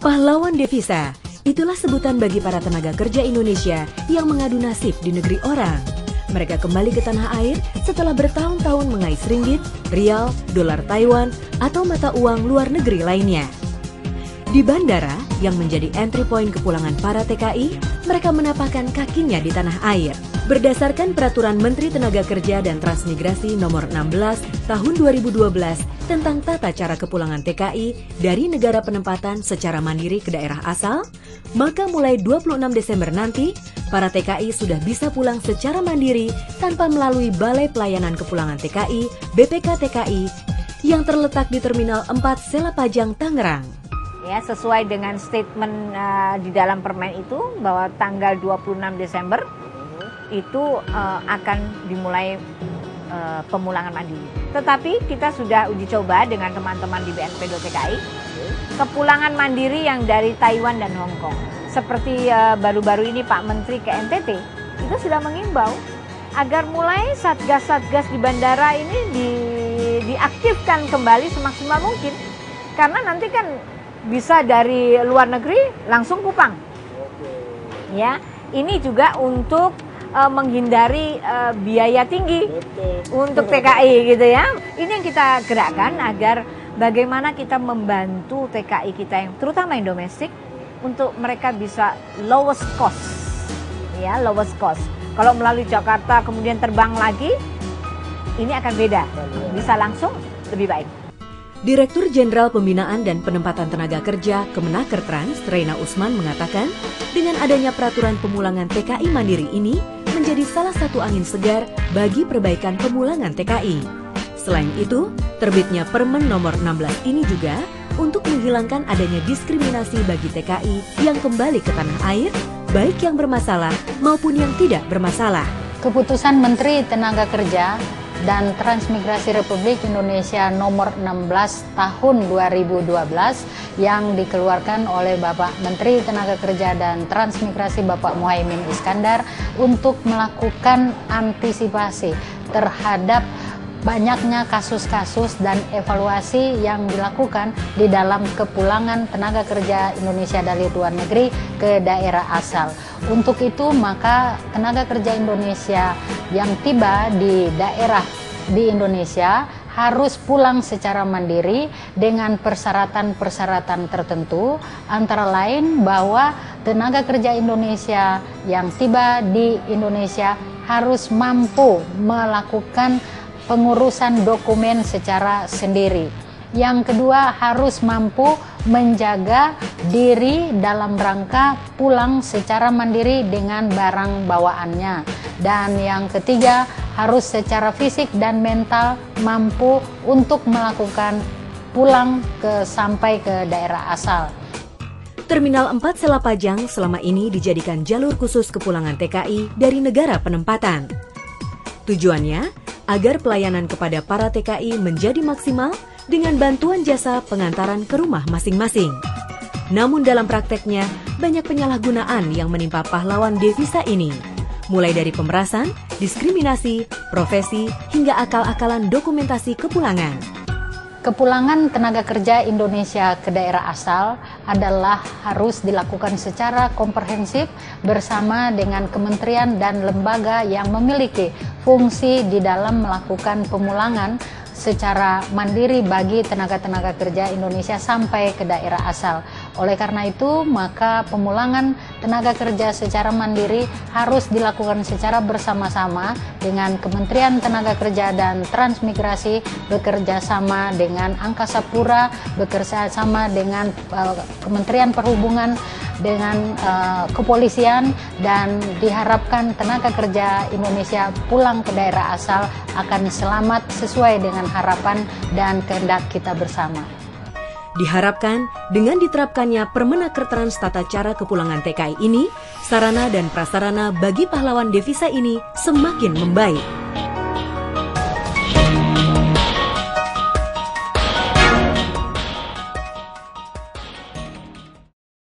Pahlawan devisa, itulah sebutan bagi para tenaga kerja Indonesia yang mengadu nasib di negeri orang. Mereka kembali ke tanah air setelah bertahun-tahun mengais ringgit, rial, dolar Taiwan, atau mata uang luar negeri lainnya. Di bandara, yang menjadi entry point kepulangan para TKI, mereka menapakkan kakinya di tanah air. Berdasarkan Peraturan Menteri Tenaga Kerja dan Transmigrasi Nomor 16 Tahun 2012 tentang tata cara kepulangan TKI dari negara penempatan secara mandiri ke daerah asal, maka mulai 26 Desember nanti, para TKI sudah bisa pulang secara mandiri tanpa melalui Balai Pelayanan Kepulangan TKI, BPK TKI, yang terletak di Terminal 4 Selapajang, Tangerang. Ya, sesuai dengan statement di dalam permen itu bahwa tanggal 26 Desember itu akan dimulai pemulangan mandiri. Tetapi kita sudah uji coba dengan teman-teman di BNP.TKI kepulangan mandiri yang dari Taiwan dan Hong Kong. Seperti baru-baru ini Pak Menteri ke NTT itu sudah mengimbau agar mulai satgas-satgas di bandara ini diaktifkan kembali semaksimal mungkin. Karena nanti kan bisa dari luar negeri langsung Kupang. Ya, ini juga untuk menghindari biaya tinggi untuk TKI gitu ya. Ini yang kita gerakkan agar bagaimana kita membantu TKI kita yang terutama yang domestik untuk mereka bisa lowest cost. Ya, lowest cost. Kalau melalui Jakarta kemudian terbang lagi, ini akan beda. Bisa langsung lebih baik. Direktur Jenderal Pembinaan dan Penempatan Tenaga Kerja Kemenakertrans, Reina Usman mengatakan, dengan adanya peraturan pemulangan TKI mandiri ini menjadi salah satu angin segar bagi perbaikan pemulangan TKI. Selain itu, terbitnya Permen Nomor 16 ini juga untuk menghilangkan adanya diskriminasi bagi TKI yang kembali ke tanah air, baik yang bermasalah maupun yang tidak bermasalah. Keputusan Menteri Tenaga Kerja dan Transmigrasi Republik Indonesia Nomor 16 Tahun 2012 yang dikeluarkan oleh Bapak Menteri Tenaga Kerja dan Transmigrasi Bapak Muhaimin Iskandar untuk melakukan antisipasi terhadap banyaknya kasus-kasus dan evaluasi yang dilakukan di dalam kepulangan tenaga kerja Indonesia dari luar negeri ke daerah asal. Untuk itu maka tenaga kerja Indonesia yang tiba di daerah di Indonesia harus pulang secara mandiri dengan persyaratan-persyaratan tertentu, antara lain bahwa tenaga kerja Indonesia yang tiba di Indonesia harus mampu melakukan pengurusan dokumen secara sendiri. Yang kedua, harus mampu menjaga diri dalam rangka pulang secara mandiri dengan barang bawaannya. Dan yang ketiga, harus secara fisik dan mental mampu untuk melakukan pulang sampai ke daerah asal. Terminal 4 Selapajang selama ini dijadikan jalur khusus kepulangan TKI dari negara penempatan. Tujuannya agar pelayanan kepada para TKI menjadi maksimal dengan bantuan jasa pengantaran ke rumah masing-masing. Namun dalam prakteknya, banyak penyalahgunaan yang menimpa pahlawan devisa ini, mulai dari pemerasan, diskriminasi, profesi, hingga akal-akalan dokumentasi kepulangan. Kepulangan tenaga kerja Indonesia ke daerah asal adalah harus dilakukan secara komprehensif bersama dengan kementerian dan lembaga yang memiliki fungsi di dalam melakukan pemulangan secara mandiri bagi tenaga-tenaga kerja Indonesia sampai ke daerah asal. Oleh karena itu, maka pemulangan tenaga kerja secara mandiri harus dilakukan secara bersama-sama dengan Kementerian Tenaga Kerja dan Transmigrasi, bekerja sama dengan Angkasa Pura, bekerja sama dengan Kementerian Perhubungan, dengan kepolisian, dan diharapkan tenaga kerja Indonesia pulang ke daerah asal akan selamat sesuai dengan harapan dan kehendak kita bersama. Diharapkan dengan diterapkannya Permenakertrans tata cara kepulangan TKI ini, sarana dan prasarana bagi pahlawan devisa ini semakin membaik.